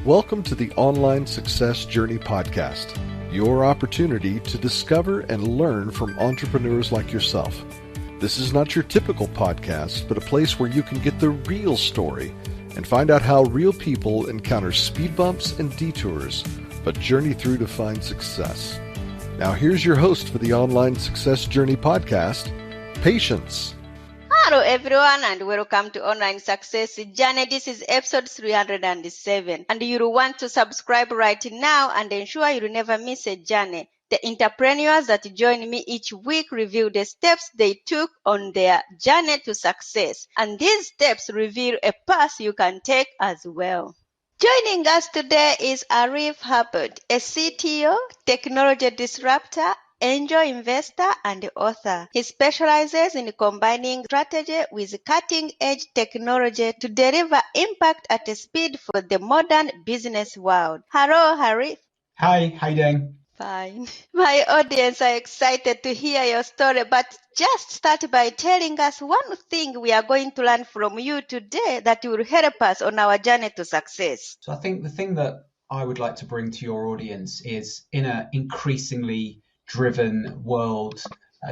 Welcome to the Online Success Journey Podcast, your opportunity to discover and learn from entrepreneurs like yourself. This is not your typical podcast, but a place where you can get the real story and find out how real people encounter speed bumps and detours, but journey through to find success. Now here's your host for the Online Success Journey Podcast, Patience. Hello everyone and welcome to Online Success Journey. This is episode 307 and you'll want to subscribe right now and ensure you'll never miss a journey. The entrepreneurs that join me each week review the steps they took on their journey to success, and these steps reveal a path you can take as well. Joining us today is Arif Harbott, a CTO, technology disruptor, angel investor, and author. He specializes in combining strategy with cutting-edge technology to deliver impact at a speed for the modern business world. Hello, Arif. Hi, how you doing? Fine. My audience are excited to hear your story, but just start by telling us one thing we are going to learn from you today that will help us on our journey to success. So I think the thing that I would like to bring to your audience is, in an increasingly driven world,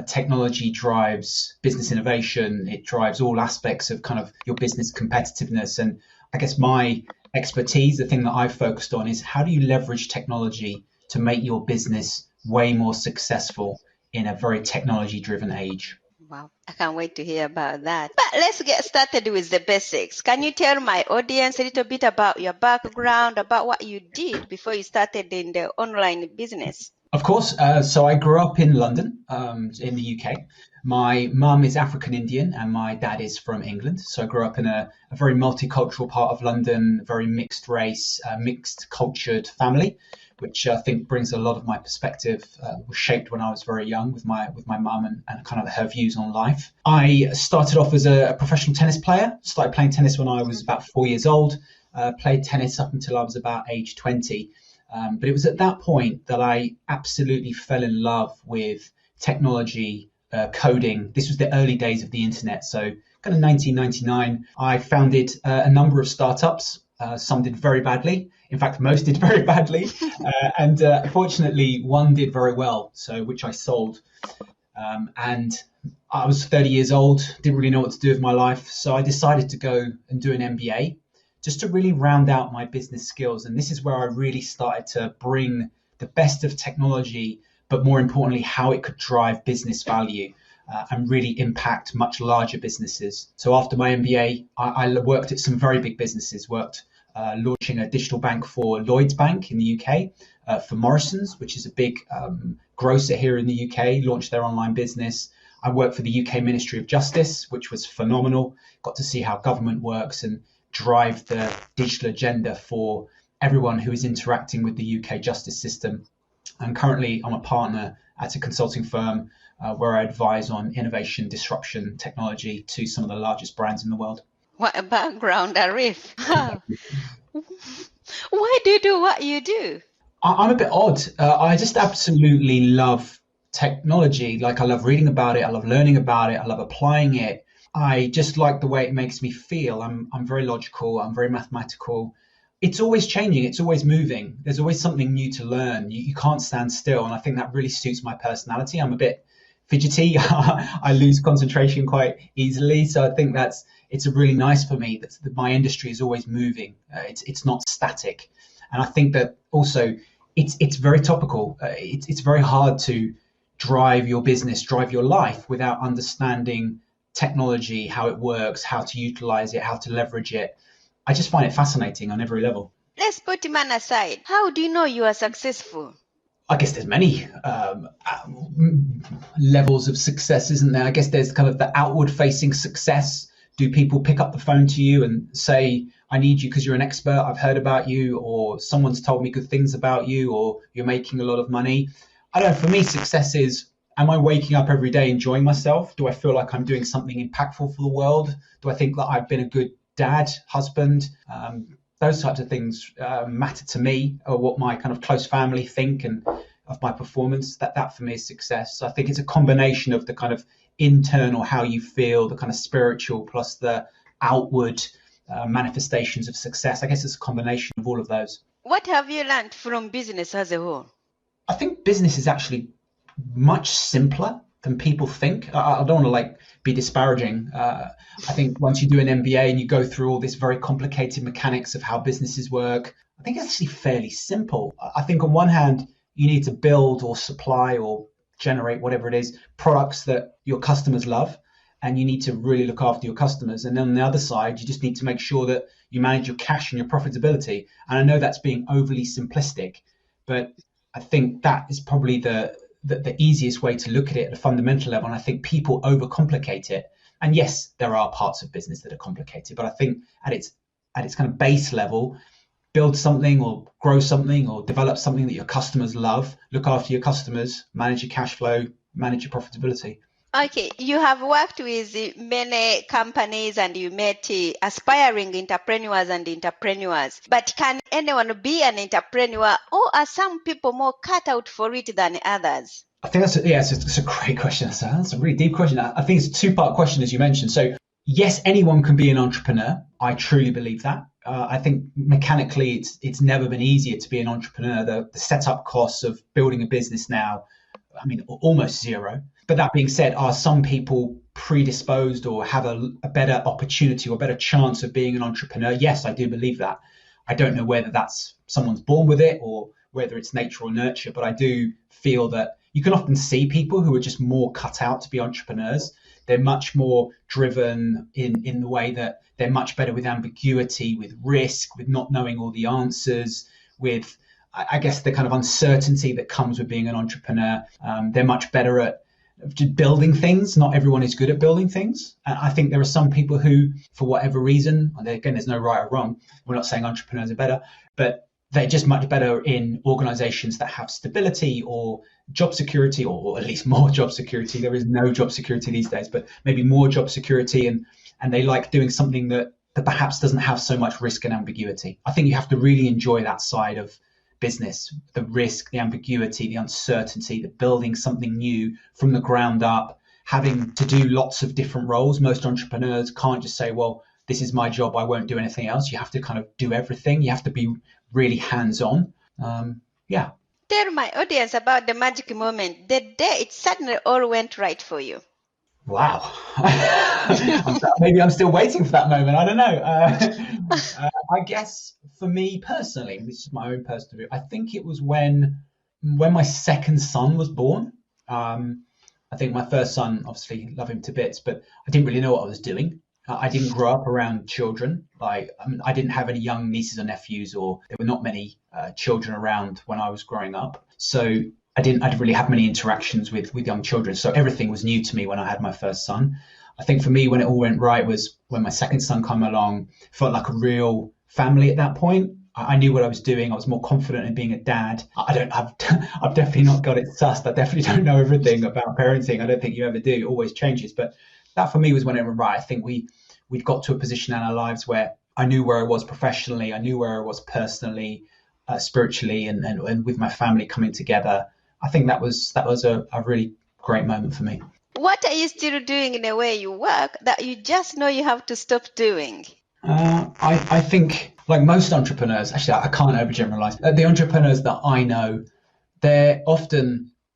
technology drives business innovation. It drives all aspects of kind of your business competitiveness. And I guess my expertise, the thing that I've focused on, is how do you leverage technology to make your business way more successful in a very technology driven age. Wow, I can't wait to hear about that. But let's get started with the basics. Can you tell my audience a little bit about your background, about what you did before you started in the online business? Of course. So I grew up in London, in the UK. My mum is African Indian and my dad is from England. So I grew up in a very multicultural part of London, very mixed race, mixed cultured family, which I think brings a lot of my perspective. Was shaped when I was very young with my mum and kind of her views on life. I started off as a professional tennis player. Started playing tennis when I was about 4 years old. Played tennis up until I was about age 20. But it was at that point that I absolutely fell in love with technology, coding. This was the early days of the internet. So kind of 1999, I founded a number of startups. Some did very badly. In fact, most did very badly. And fortunately, one did very well, so which I sold. And I was 30 years old, didn't really know what to do with my life. So I decided to go and do an MBA just to really round out my business skills. And this is where I really started to bring the best of technology, but more importantly, how it could drive business value and really impact much larger businesses. So after my MBA, I worked at some very big businesses, launching a digital bank for Lloyds Bank in the UK, for Morrison's, which is a big grocer here in the UK, launched their online business. I worked for the UK Ministry of Justice, which was phenomenal. Got to see how government works and drive the digital agenda for everyone who is interacting with the UK justice system. And currently I'm a partner at a consulting firm where I advise on innovation, disruption, technology to some of the largest brands in the world. What a background, Arif. Why do you do what you do? I'm a bit odd. I just absolutely love technology. Like, I love reading about it. I love learning about it. I love applying it. I just like the way it makes me feel. I'm very logical. I'm very mathematical. It's always changing. It's always moving. There's always something new to learn. You can't stand still. And I think that really suits my personality. I'm a bit fidgety. I lose concentration quite easily. So I think it's really nice for me that my industry is always moving. It's not static. And I think that also it's very topical. It's very hard to drive your business, drive your life without understanding technology, how it works, how to utilize it, how to leverage it. I just find it fascinating on every level. Let's put man aside. How do you know you are successful? I guess there's many levels of success, isn't there? I guess there's kind of the outward facing success. Do people pick up the phone to you and say, I need you because you're an expert, I've heard about you, or someone's told me good things about you, or you're making a lot of money? I don't know, for me, success is, am I waking up every day enjoying myself? Do I feel like I'm doing something impactful for the world? Do I think that I've been a good dad, husband? Those types of things matter to me, or what my kind of close family think and of my performance. That for me is success. So I think it's a combination of the kind of internal, how you feel, the kind of spiritual, plus the outward manifestations of success. I guess it's a combination of all of those. What have you learned from business as a whole? I think business is actually much simpler than people think. I don't want to be disparaging. I think once you do an MBA and you go through all this very complicated mechanics of how businesses work, I think it's actually fairly simple. I think on one hand, you need to build or supply or generate, whatever it is, products that your customers love, and you need to really look after your customers. And then on the other side, you just need to make sure that you manage your cash and your profitability. And I know that's being overly simplistic, but I think that is probably the easiest way to look at it at a fundamental level. And I think people overcomplicate it. And yes, there are parts of business that are complicated, but I think at its kind of base level, build something or grow something or develop something that your customers love, look after your customers, manage your cash flow, manage your profitability. Okay, you have worked with many companies and you met aspiring entrepreneurs and entrepreneurs. But can anyone be an entrepreneur, or are some people more cut out for it than others? I think it's a great question. That's a really deep question. I think it's a two-part question, as you mentioned. So yes, anyone can be an entrepreneur. I truly believe that. I think mechanically it's never been easier to be an entrepreneur. The setup costs of building a business now, I mean, almost zero. But that being said, are some people predisposed or have a better opportunity or better chance of being an entrepreneur? Yes, I do believe that. I don't know whether that's someone's born with it or whether it's nature or nurture, but I do feel that you can often see people who are just more cut out to be entrepreneurs. They're much more driven in the way that they're much better with ambiguity, with risk, with not knowing all the answers, with, I guess, the kind of uncertainty that comes with being an entrepreneur. They're much better at building things. Not everyone is good at building things. And I think there are some people who, for whatever reason, again, there's no right or wrong. We're not saying entrepreneurs are better, but they're just much better in organizations that have stability or job security, or at least more job security. There is no job security these days, but maybe more job security. And they like doing something that perhaps doesn't have so much risk and ambiguity. I think you have to really enjoy that side of business, the risk, the ambiguity, the uncertainty, the building something new from the ground up, having to do lots of different roles. Most entrepreneurs can't just say, well, this is my job, I won't do anything else. You have to kind of do everything. You have to be really hands-on. Yeah. Tell my audience about the magic moment, the day it suddenly all went right for you. Wow. Maybe I'm still waiting for that moment. I don't know. I guess for me personally, this is my own personal view, I think it was when my second son was born. I think my first son, obviously love him to bits, but I didn't really know what I was doing. I didn't grow up around children. I didn't have any young nieces or nephews, or there were not many children around when I was growing up. So I didn't really have many interactions with young children. So everything was new to me when I had my first son. I think for me, when it all went right was when my second son came along. Felt like a real family at that point. I knew what I was doing. I was more confident in being a dad. I've definitely not got it sussed. I definitely don't know everything about parenting. I don't think you ever do. It always changes. But that for me was when it went right. I think we'd got to a position in our lives where I knew where I was professionally. I knew where I was personally, spiritually, and with my family coming together. I think that was a really great moment for me. What are you still doing in the way you work that you just know you have to stop doing? I think, like most entrepreneurs, actually, I can't overgeneralize. The entrepreneurs that I know, they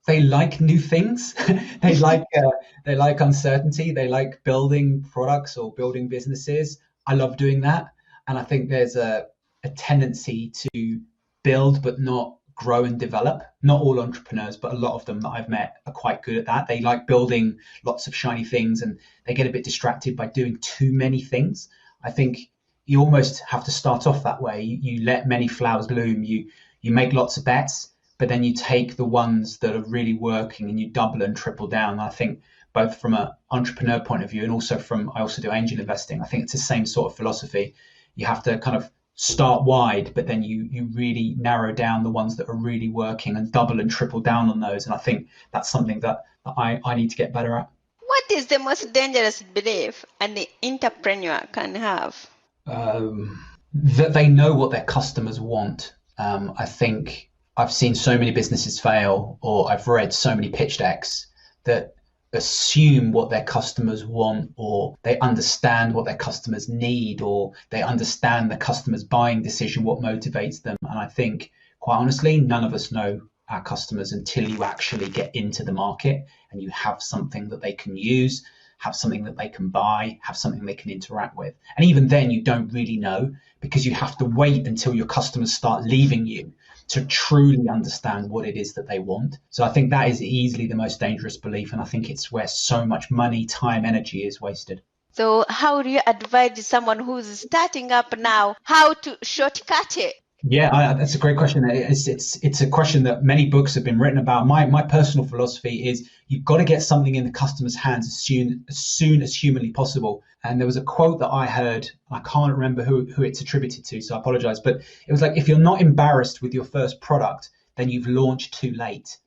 like new things. they like uncertainty. They like building products or building businesses. I love doing that. And I think there's a tendency to build but not grow and develop. Not all entrepreneurs, but a lot of them that I've met are quite good at that. They like building lots of shiny things and they get a bit distracted by doing too many things. I think you almost have to start off that way. You let many flowers bloom. You make lots of bets, but then you take the ones that are really working and you double and triple down. And I think both from an entrepreneur point of view and also I also do angel investing. I think it's the same sort of philosophy. You have to kind of start wide, but then you really narrow down the ones that are really working and double and triple down on those. And I think that's something that I need to get better at. What is the most dangerous belief an entrepreneur can have? That they know what their customers want. I think I've seen so many businesses fail, or I've read so many pitch decks that assume what their customers want, or they understand what their customers need, or they understand the customer's buying decision, what motivates them. And I think, quite honestly, none of us know our customers until you actually get into the market and you have something that they can use, have something that they can buy, have something they can interact with. And even then, you don't really know, because you have to wait until your customers start leaving you to truly understand what it is that they want. So I think that is easily the most dangerous belief. And I think it's where so much money, time, energy is wasted. So how do you advise someone who's starting up now how to shortcut it? Yeah, that's a great question. It's a question that many books have been written about. My personal philosophy is you've got to get something in the customer's hands as soon as humanly possible. And there was a quote that I heard, I can't remember who it's attributed to, so I apologize, but it was like, if you're not embarrassed with your first product, then you've launched too late.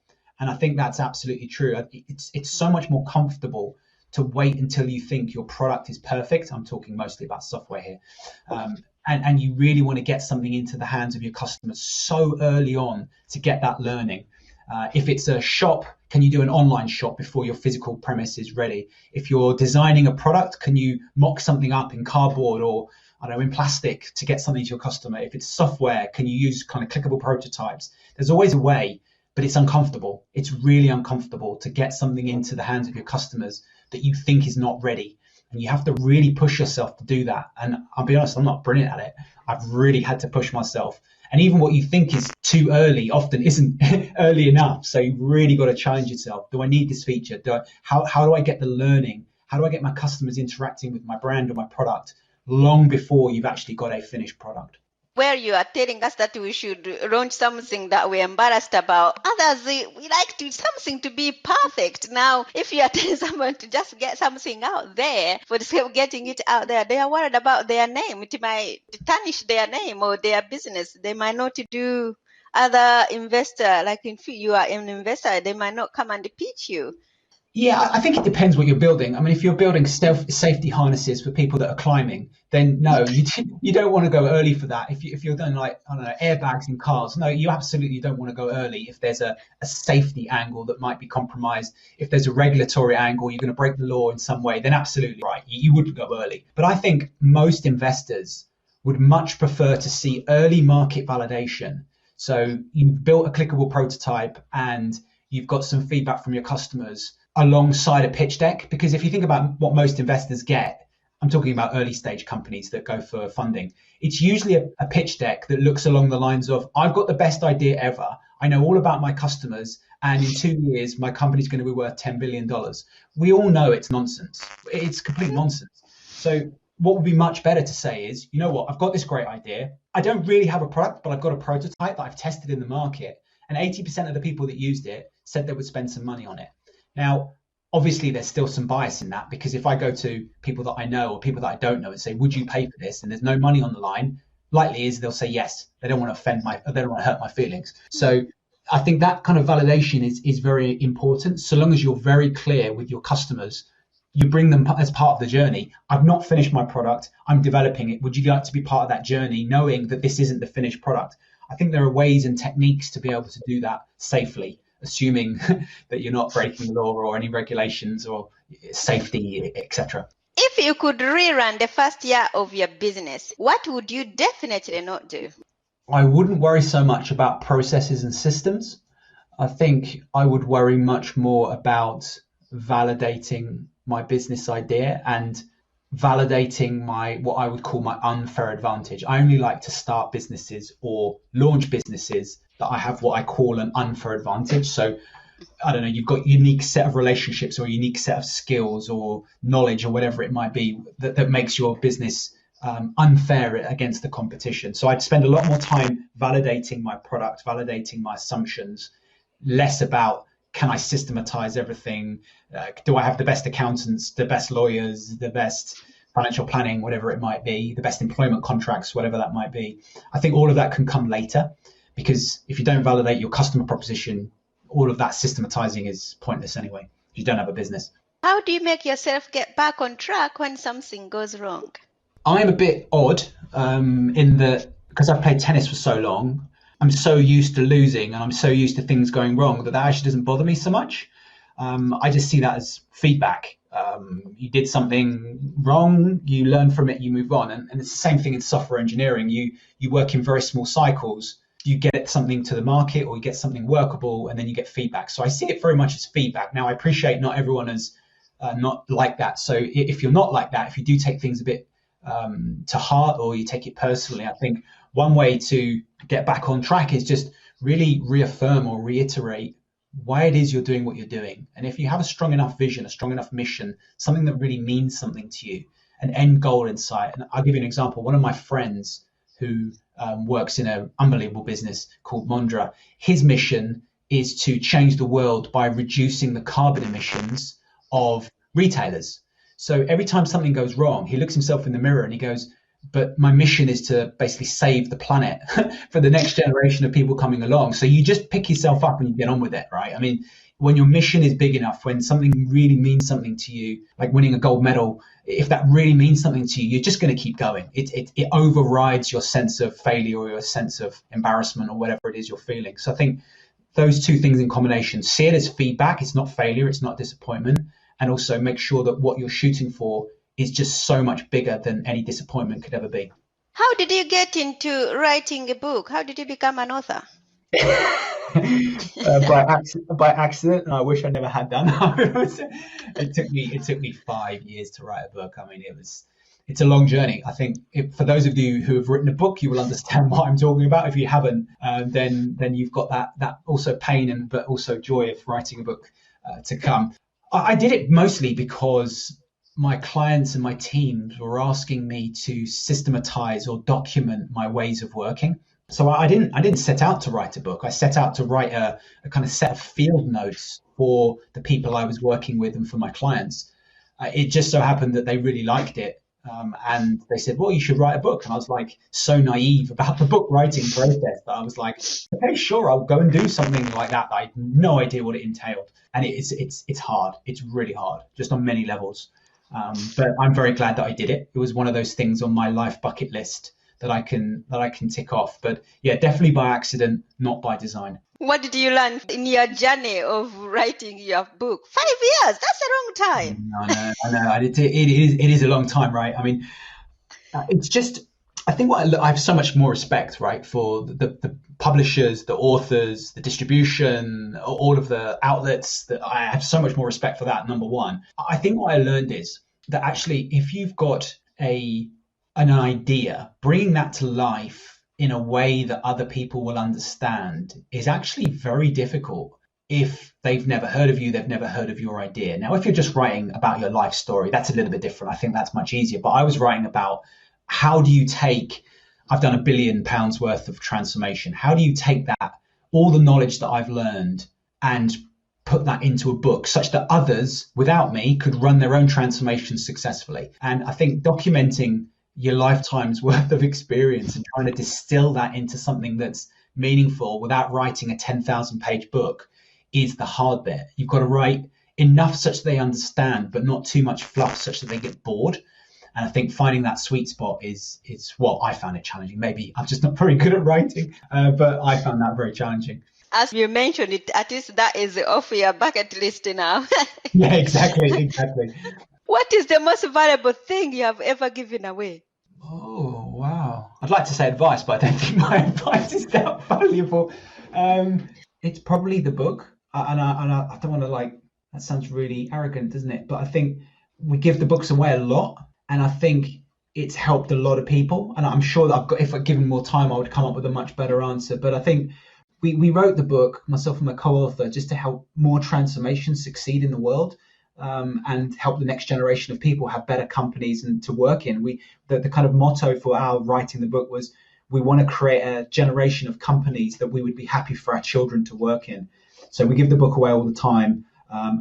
And I think that's absolutely true. It's so much more comfortable to wait until you think your product is perfect. I'm talking mostly about software here. And you really want to get something into the hands of your customers so early on to get that learning. If it's a shop, can you do an online shop before your physical premise is ready? If you're designing a product, can you mock something up in cardboard or, I don't know, in plastic to get something to your customer? If it's software, can you use kind of clickable prototypes? There's always a way, but it's uncomfortable. It's really uncomfortable to get something into the hands of your customers that you think is not ready. And you have to really push yourself to do that. And I'll be honest, I'm not brilliant at it. I've really had to push myself. And even what you think is too early often isn't early enough. So you've really got to challenge yourself. Do I need this feature? How do I get the learning? How do I get my customers interacting with my brand or my product long before you've actually got a finished product? Where you are telling us that we should launch something that we're embarrassed about. Others, we like to something to be perfect. Now, if you are telling someone to just get something out there, for the sake of getting it out there, they are worried about their name. It might tarnish their name or their business. They might not do other investor, like if you are an investor, they might not come and pitch you. Yeah, I think it depends what you're building. I mean, if you're building safety harnesses for people that are climbing, then no, you don't want to go early for that. If you're doing, like, I don't know, airbags in cars, no, you absolutely don't want to go early. If there's a safety angle that might be compromised, if there's a regulatory angle, you're going to break the law in some way, then absolutely right, you wouldn't go early. But I think most investors would much prefer to see early market validation. So you've built a clickable prototype and you've got some feedback from your customers alongside a pitch deck. Because if you think about what most investors get, I'm talking about early stage companies that go for funding, it's usually a pitch deck that looks along the lines of, I've got the best idea ever. I know all about my customers. And in 2 years, my company's going to be worth $10 billion. We all know it's nonsense. It's complete nonsense. So what would be much better to say is, you know what, I've got this great idea. I don't really have a product, but I've got a prototype that I've tested in the market. And 80% of the people that used it said they would spend some money on it. Now, obviously, there's still some bias in that, because if I go to people that I know or people that I don't know and say, would you pay for this? And there's no money on the line, likely is they'll say yes. They don't want to they don't want to hurt my feelings. So I think that kind of validation is very important. So long as you're very clear with your customers, you bring them as part of the journey. I've not finished my product. I'm developing it. Would you like to be part of that journey, knowing that this isn't the finished product? I think there are ways and techniques to be able to do that safely, assuming that you're not breaking the law or any regulations or safety, etc. If you could rerun the first year of your business, what would you definitely not do? I wouldn't worry so much about processes and systems. I think I would worry much more about validating my business idea and validating what I would call my unfair advantage. I only like to start businesses or launch businesses that I have what I call an unfair advantage. So I don't know, you've got a unique set of relationships or a unique set of skills or knowledge or whatever it might be that makes your business unfair against the competition. So I'd spend a lot more time validating my product, validating my assumptions, less about, can I systematize everything? Do I have the best accountants, the best lawyers, the best financial planning, whatever it might be, the best employment contracts, whatever that might be? I think all of that can come later, because if you don't validate your customer proposition, all of that systematizing is pointless anyway. You don't have a business. How do you make yourself get back on track when something goes wrong? I'm a bit odd in that, because I've played tennis for so long, I'm so used to losing and I'm so used to things going wrong that actually doesn't bother me so much. I just see that as feedback. You did something wrong, you learn from it, you move on. And it's the same thing in software engineering. You work in very small cycles. You get something to the market or you get something workable, and then you get feedback. So I see it very much as feedback. Now, I appreciate not everyone is not like that. So if you're not like that, if you do take things a bit to heart or you take it personally, I think one way to get back on track is just really reaffirm or reiterate why it is you're doing what you're doing. And if you have a strong enough vision, a strong enough mission, something that really means something to you, an end goal in sight. And I'll give you an example. One of my friends who works in an unbelievable business called Mondra, his mission is to change the world by reducing the carbon emissions of retailers. So every time something goes wrong, he looks himself in the mirror and he goes, but my mission is to basically save the planet for the next generation of people coming along. So you just pick yourself up and you get on with it, right? I mean, when your mission is big enough, when something really means something to you, like winning a gold medal, if that really means something to you, you're just going to keep going. It overrides your sense of failure or your sense of embarrassment or whatever it is you're feeling. So I think those two things in combination, see it as feedback. It's not failure. It's not disappointment. And also make sure that what you're shooting for is just so much bigger than any disappointment could ever be. How did you get into writing a book? How did you become an author? By accident, and I wish I never had done. It took me 5 years to write a book. I mean, it's a long journey. I think for those of you who have written a book, you will understand what I'm talking about. If you haven't, then you've got that also pain but also joy of writing a book to come. I did it mostly because my clients and my teams were asking me to systematize or document my ways of working. So I didn't set out to write a book. I set out to write a kind of set of field notes for the people I was working with and for my clients. It just so happened that they really liked it. And they said, well, you should write a book. And I was like so naive about the book writing process that I was like, okay, sure, I'll go and do something like that. I had no idea what it entailed. And it's hard. It's really hard, just on many levels. But I'm very glad that I did it. It was one of those things on my life bucket list that I can tick off. But yeah, definitely by accident, not by design. What did you learn in your journey of writing your book? 5 years, that's a long time. I know. It is a long time, right? I mean, it's just, I think I have so much more respect, right, for the publishers, the authors, the distribution, all of the outlets. That I have so much more respect for that, number one. I think what I learned is that actually, if you've got an idea, bringing that to life in a way that other people will understand is actually very difficult. If they've never heard of you, they've never heard of your idea. Now, if you're just writing about your life story, that's a little bit different. I think that's much easier. But I was writing about how do you take, I've done £1 billion worth of transformation. How do you take that, all the knowledge that I've learned, and put that into a book such that others without me could run their own transformations successfully? And I think documenting your lifetime's worth of experience and trying to distill that into something that's meaningful without writing a 10,000 page book is the hard bit. You've got to write enough such that they understand, but not too much fluff such that they get bored. And I think finding that sweet spot is what I found it challenging. Maybe I'm just not very good at writing, but I found that very challenging. As you mentioned it, at least that is off your bucket list now. Yeah, exactly. What is the most valuable thing you have ever given away? Oh, wow. I'd like to say advice, but I don't think my advice is that valuable. It's probably the book. And I don't want to that sounds really arrogant, doesn't it? But I think we give the books away a lot. And I think it's helped a lot of people. And I'm sure that if I'd given more time, I would come up with a much better answer. But I think we wrote the book, myself and my co-author, just to help more transformations succeed in the world. And help the next generation of people have better companies and to work in. The kind of motto for our writing the book was, we want to create a generation of companies that we would be happy for our children to work in. So we give the book away all the time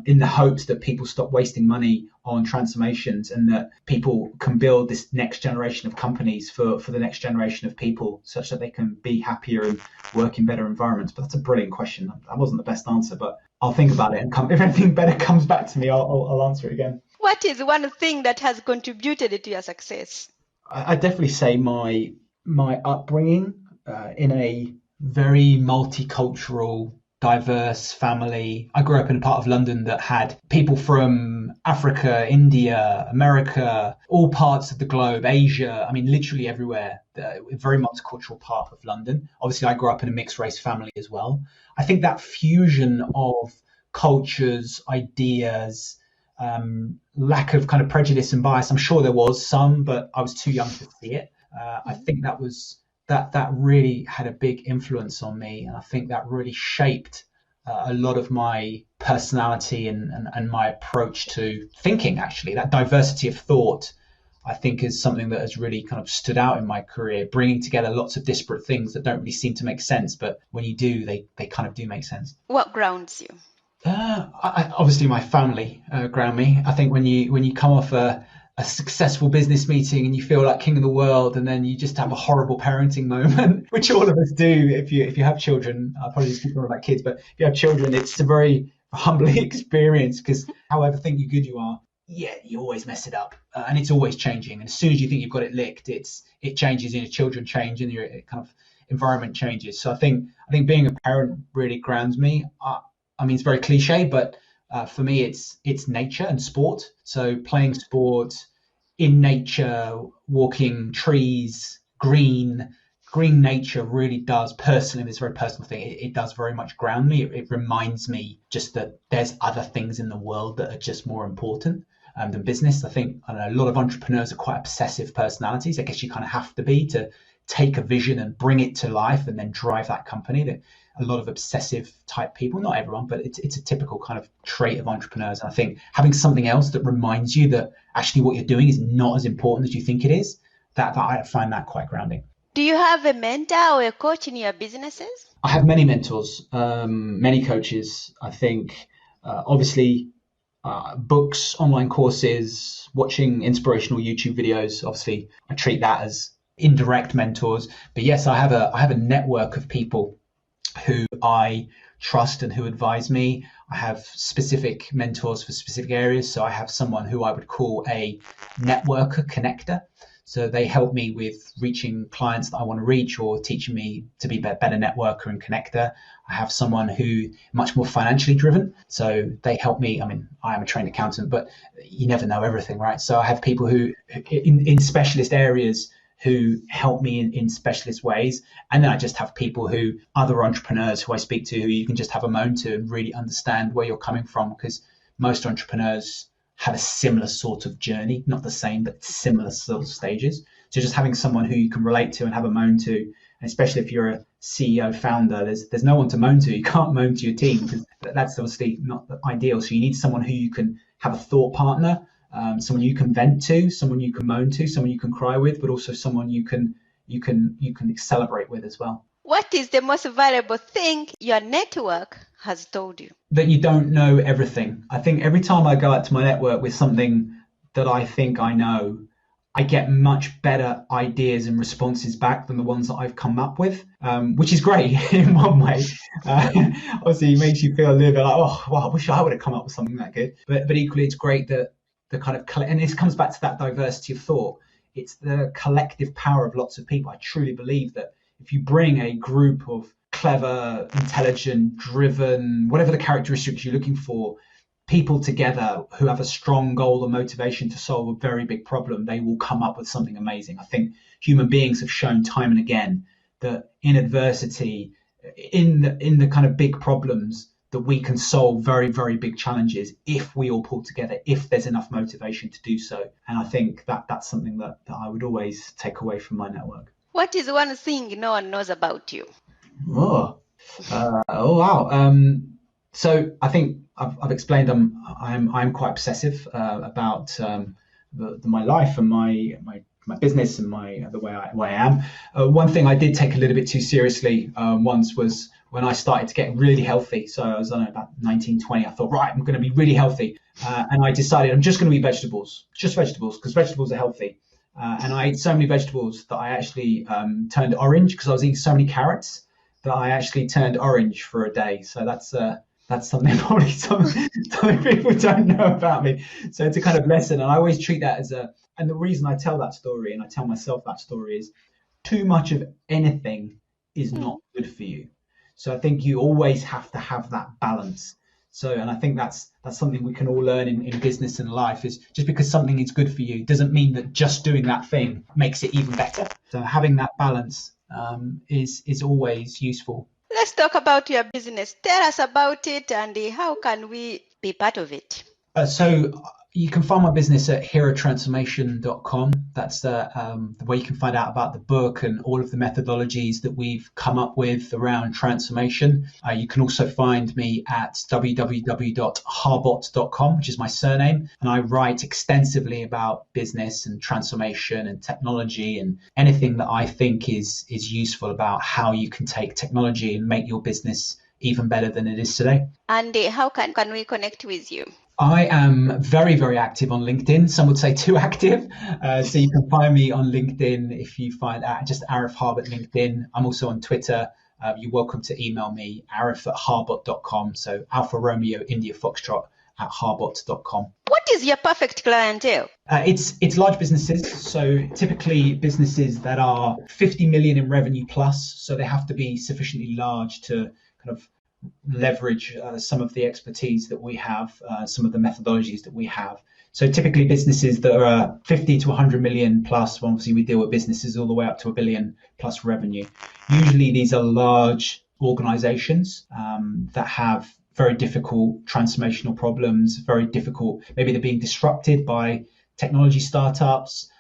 in the hopes that people stop wasting money on transformations and that people can build this next generation of companies for the next generation of people such that they can be happier and work in better environments. But that's a brilliant question. That wasn't the best answer, but I'll think about it, and if anything better comes back to me, I'll answer it again. What is one thing that has contributed to your success? I definitely say my upbringing in a very multicultural, diverse family. I grew up in a part of London that had people from Africa, India, America, all parts of the globe, Asia. I mean, literally everywhere. A very multicultural part of London. Obviously, I grew up in a mixed race family as well. I think that fusion of cultures, ideas, lack of kind of prejudice and bias. I'm sure there was some, but I was too young to see it. I think that really had a big influence on me, and I think that really shaped a lot of my personality and my approach to thinking. Actually, that diversity of thought, I think, is something that has really kind of stood out in my career, bringing together lots of disparate things that don't really seem to make sense, but when you do, they kind of do make sense. What grounds you? Obviously, my family ground me. I think when you come off a successful business meeting and you feel like king of the world, and then you just have a horrible parenting moment, which all of us do if you have children. I'll probably speak more about kids, but if you have children, it's a very humbling experience, because however think you good you are, you always mess it up, and it's always changing. And as soon as you think you've got it licked, it changes, and your children change, and your kind of environment changes. So I think being a parent really grounds me. I mean, it's very cliche, but for me, it's nature and sport. So playing sport in nature, walking trees, green nature really does, personally, it's a very personal thing. It does very much ground me. It reminds me just that there's other things in the world that are just more important than business. I think a lot of entrepreneurs are quite obsessive personalities. I guess you kind of have to be to take a vision and bring it to life and then drive that company. A lot of obsessive type people, not everyone, but it's a typical kind of trait of entrepreneurs. And I think having something else that reminds you that actually what you're doing is not as important as you think it is, that I find that quite grounding. Do you have a mentor or a coach in your businesses? I have many mentors, many coaches. I think obviously books, online courses, watching inspirational YouTube videos. Obviously, I treat that as indirect mentors. But yes, I have a network of people who I trust and who advise me. I have specific mentors for specific areas. So I have someone who I would call a networker, connector. So they help me with reaching clients that I want to reach, or teaching me to be a better networker and connector. I have someone who much more financially driven. So they help me. I mean, I am a trained accountant, but you never know everything, right? So I have people who in specialist areas who help me in specialist ways. And then I just have people other entrepreneurs who I speak to, who you can just have a moan to and really understand where you're coming from, because most entrepreneurs have a similar sort of journey, not the same, but similar sort of stages. So just having someone who you can relate to and have a moan to, and especially if you're a CEO founder, there's no one to moan to. You can't moan to your team, because that's obviously not ideal. So you need someone who you can have a thought partner, someone you can vent to, someone you can moan to, someone you can cry with, but also someone you can celebrate with as well. What is the most valuable thing your network has told you? That you don't know everything. I think every time I go out to my network with something that I think I know, I get much better ideas and responses back than the ones that I've come up with, which is great in one way. Obviously, it makes you feel a little bit like, oh, well, I wish I would have come up with something that good. But equally, it's great that the kind of, and this comes back to that diversity of thought. It's the collective power of lots of people. I truly believe that if you bring a group of clever, intelligent, driven, whatever the characteristics you're looking for, people together who have a strong goal or motivation to solve a very big problem, they will come up with something amazing. I think human beings have shown time and again that in adversity, in the kind of big problems, that we can solve very, very big challenges if we all pull together, if there's enough motivation to do so. And I think that's something that I would always take away from my network. What is one thing no one knows about you? Oh wow. So I think I've explained I'm quite obsessive about my life and my business and the way I am. One thing I did take a little bit too seriously once was when I started to get really healthy. So I was about 19, 20. I thought, right, I'm going to be really healthy. And I decided I'm just going to eat vegetables, because vegetables are healthy. And I ate so many vegetables that I actually turned orange, because I was eating so many carrots that I actually turned orange for a day. So that's something probably some people don't know about me. So it's a kind of lesson. And I always treat that and the reason I tell that story and I tell myself that story is too much of anything is not good for you. So I think you always have to have that balance. So, and I think that's something we can all learn in business and life, is just because something is good for you doesn't mean that just doing that thing makes it even better. So having that balance is always useful. Let's talk about your business. Tell us about it and how can we be part of it? So you can find my business at herotransformation.com. That's the way you can find out about the book and all of the methodologies that we've come up with around transformation. You can also find me at www.harbott.com, which is my surname. And I write extensively about business and transformation and technology and anything that I think is useful about how you can take technology and make your business even better than it is today. And how can we connect with you? I am very, very active on LinkedIn. Some would say too active. So you can find me on LinkedIn if you find just Arif Harbott LinkedIn. I'm also on Twitter. You're welcome to email me, arif@harbott.com. So Alpha Romeo India Foxtrot at harbott.com. What is your perfect clientele? It's large businesses. So typically businesses that are 50 million in revenue plus. So they have to be sufficiently large to kind of leverage some of the expertise that we have, some of the methodologies that we have. So typically businesses that are 50 to 100 million plus, well, obviously we deal with businesses all the way up to $1 billion plus revenue. Usually these are large organizations that have very difficult transformational problems, very difficult, maybe they're being disrupted by technology startups,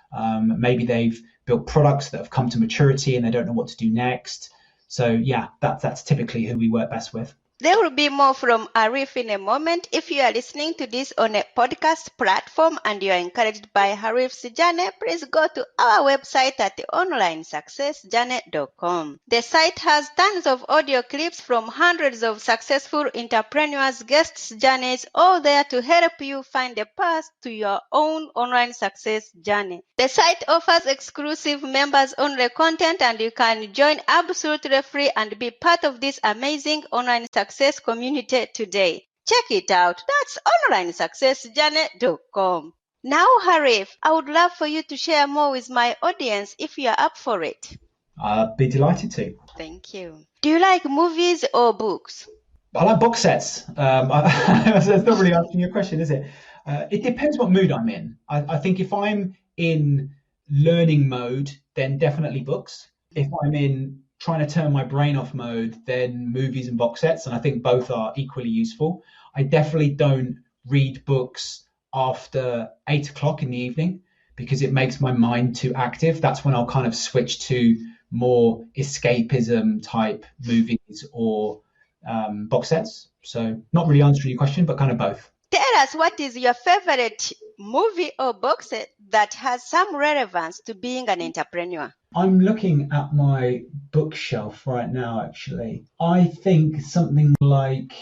maybe they've built products that have come to maturity and they don't know what to do next. So yeah, that's typically who we work best with. There will be more from Arif in a moment. If you are listening to this on a podcast platform and you are encouraged by Arif's journey, please go to our website at onlinesuccessjourney.com. The site has tons of audio clips from hundreds of successful entrepreneurs' guests' journeys, all there to help you find a path to your own online success journey. The site offers exclusive members-only content, and you can join absolutely free and be part of this amazing online success community today. Check it out. That's onlinesuccessjourney.com. Now, Arif, I would love for you to share more with my audience if you are up for it. I'd be delighted to. Thank you. Do you like movies or books? I like box sets. That's not really answering your question, is it? It depends what mood I'm in. I think if I'm in learning mode, then definitely books. If I'm in trying to turn my brain off mode, then movies and box sets. And I think both are equally useful. I definitely don't read books after 8 o'clock in the evening because it makes my mind too active. That's when I'll kind of switch to more escapism type movies or box sets. So not really answering your question, but kind of both. Tell us, what is your favorite movie or box set that has some relevance to being an entrepreneur? I'm looking at my bookshelf right now, actually. I think something like,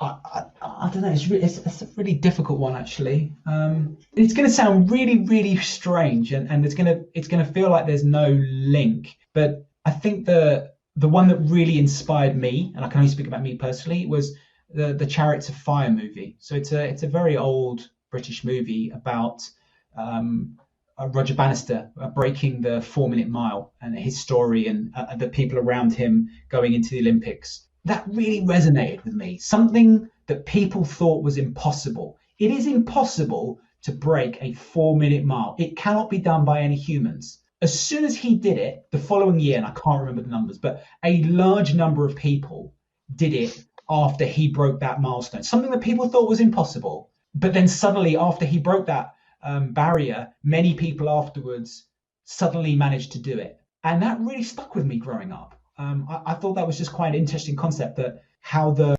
I don't know, it's a really difficult one, actually. It's going to sound really, really strange, and it's going to feel like there's no link. But I think the one that really inspired me, and I can only speak about me personally, was the Chariots of Fire movie. So it's a very old British movie about Roger Bannister breaking the 4-minute mile and his story and the people around him going into the Olympics. That really resonated with me. Something that people thought was impossible. It is impossible to break a 4-minute mile. It cannot be done by any humans. As soon as he did it, the following year, and I can't remember the numbers, but a large number of people did it after he broke that milestone. Something that people thought was impossible. But then suddenly, after he broke that barrier, many people afterwards suddenly managed to do it. And that really stuck with me growing up. I thought that was just quite an interesting concept, that how the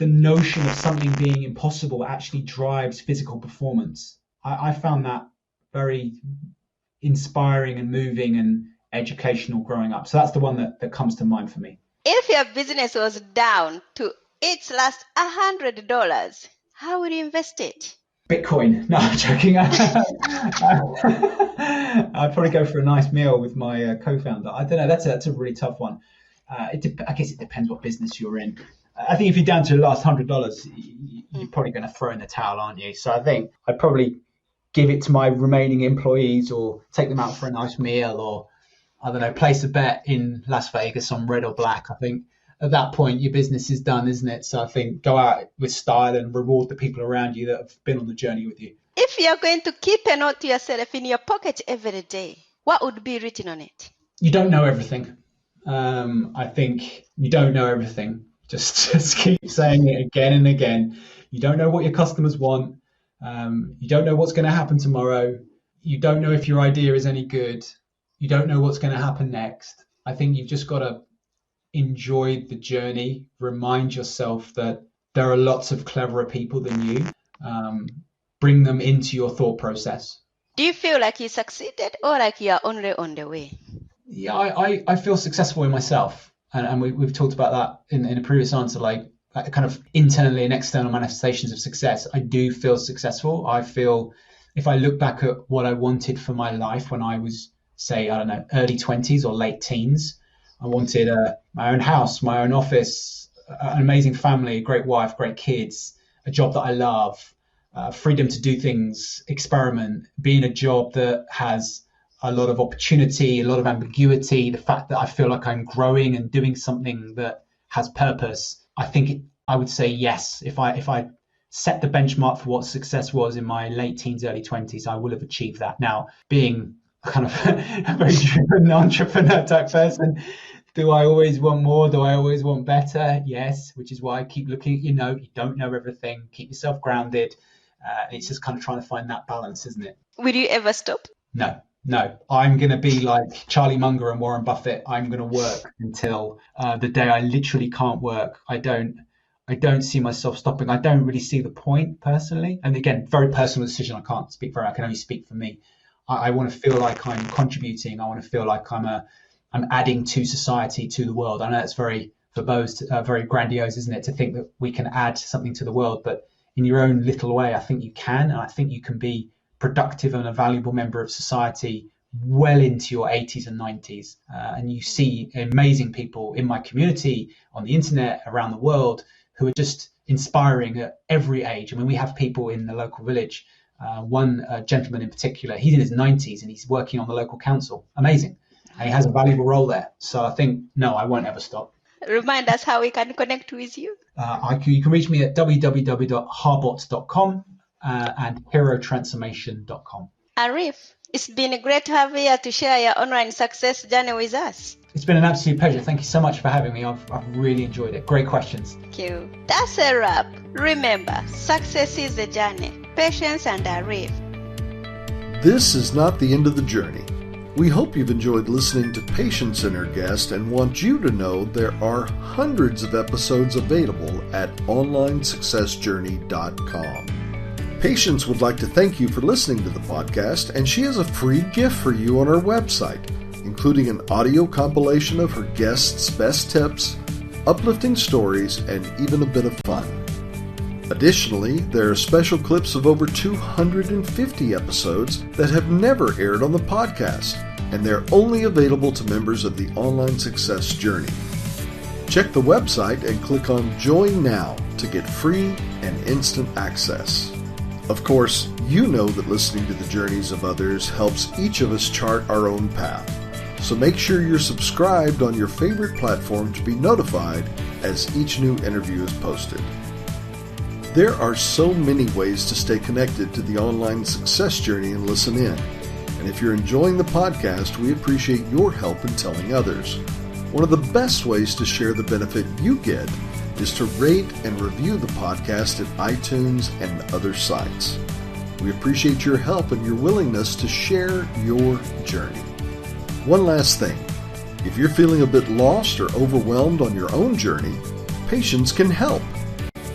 notion of something being impossible actually drives physical performance. I found that very inspiring and moving and educational growing up. So that's the one that comes to mind for me. If your business was down to its last $100, how would you invest it? Bitcoin. No, I'm joking. I'd probably go for a nice meal with my co-founder. I don't know. That's a really tough one. I guess it depends what business you're in. I think if you're down to the last $100, you're probably going to throw in the towel, aren't you? So I think I'd probably give it to my remaining employees or take them out for a nice meal, or I don't know, place a bet in Las Vegas on red or black. I think at that point, your business is done, isn't it? So I think go out with style and reward the people around you that have been on the journey with you. If you're going to keep a note to yourself in your pocket every day, what would be written on it? You don't know everything. I think you don't know everything. Just keep saying it again and again. You don't know what your customers want. You don't know what's going to happen tomorrow. You don't know if your idea is any good. You don't know what's going to happen next. I think you've just got to enjoy the journey. Remind yourself that there are lots of cleverer people than you. Bring them into your thought process. Do you feel like you succeeded or like you are only on the way? Yeah, I feel successful in myself. And we've talked about that in a previous answer, like kind of internally and external manifestations of success. I do feel successful. I feel if I look back at what I wanted for my life when I was, say, I don't know, early 20s or late teens, I wanted my own house, my own office, an amazing family, a great wife, great kids, a job that I love, freedom to do things, experiment, be in a job that has a lot of opportunity, a lot of ambiguity, the fact that I feel like I'm growing and doing something that has purpose. I think I would say yes. If I set the benchmark for what success was in my late teens, early 20s, I will have achieved that. Now, being kind of a very driven entrepreneur type person, do I always want more? Do I always want better? Yes, which is why I keep looking at, you don't know everything. Keep yourself grounded. It's just kind of trying to find that balance, isn't it? Will you ever stop? No, I'm going to be like Charlie Munger and Warren Buffett. I'm going to work until the day I literally can't work. I don't see myself stopping. I don't really see the point personally. And again, very personal decision. I can't speak for, I can only speak for me. I want to feel like I'm contributing. I want to feel like I'm adding to society, to the world. I know it's very verbose, very grandiose, isn't it, to think that we can add something to the world, but in your own little way, I think you can. And I think you can be productive and a valuable member of society well into your 80s and 90s. And you see amazing people in my community, on the internet, around the world, who are just inspiring at every age. I mean, we have people in the local village. One gentleman in particular, he's in his 90s and he's working on the local council. Amazing. And he has a valuable role there. So I think, no, I won't ever stop. Remind us how we can connect with you. You can reach me at www.harbott.com and herotransformation.com. Arif, it's been great to have you here to share your online success journey with us. It's been an absolute pleasure. Thank you so much for having me. I've really enjoyed it. Great questions. Thank you. That's a wrap. Remember, success is a journey. Patience and Arif. This is not the end of the journey. We hope you've enjoyed listening to Patience and her guest and want you to know there are hundreds of episodes available at onlinesuccessjourney.com. Patience would like to thank you for listening to the podcast, and she has a free gift for you on our website, including an audio compilation of her guests' best tips, uplifting stories, and even a bit of fun. Additionally, there are special clips of over 250 episodes that have never aired on the podcast, and they're only available to members of the Online Success Journey. Check the website and click on Join Now to get free and instant access. Of course, you know that listening to the journeys of others helps each of us chart our own path. So make sure you're subscribed on your favorite platform to be notified as each new interview is posted. There are so many ways to stay connected to the Online Success Journey and listen in. And if you're enjoying the podcast, we appreciate your help in telling others. One of the best ways to share the benefit you get is to rate and review the podcast at iTunes and other sites. We appreciate your help and your willingness to share your journey. One last thing. If you're feeling a bit lost or overwhelmed on your own journey, Patience can help.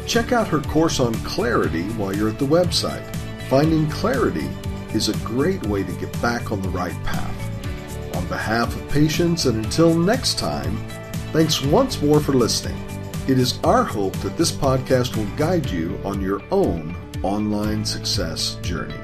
Check out her course on clarity while you're at the website. Finding clarity is a great way to get back on the right path. On behalf of Patience, and until next time, thanks once more for listening. It is our hope that this podcast will guide you on your own online success journey.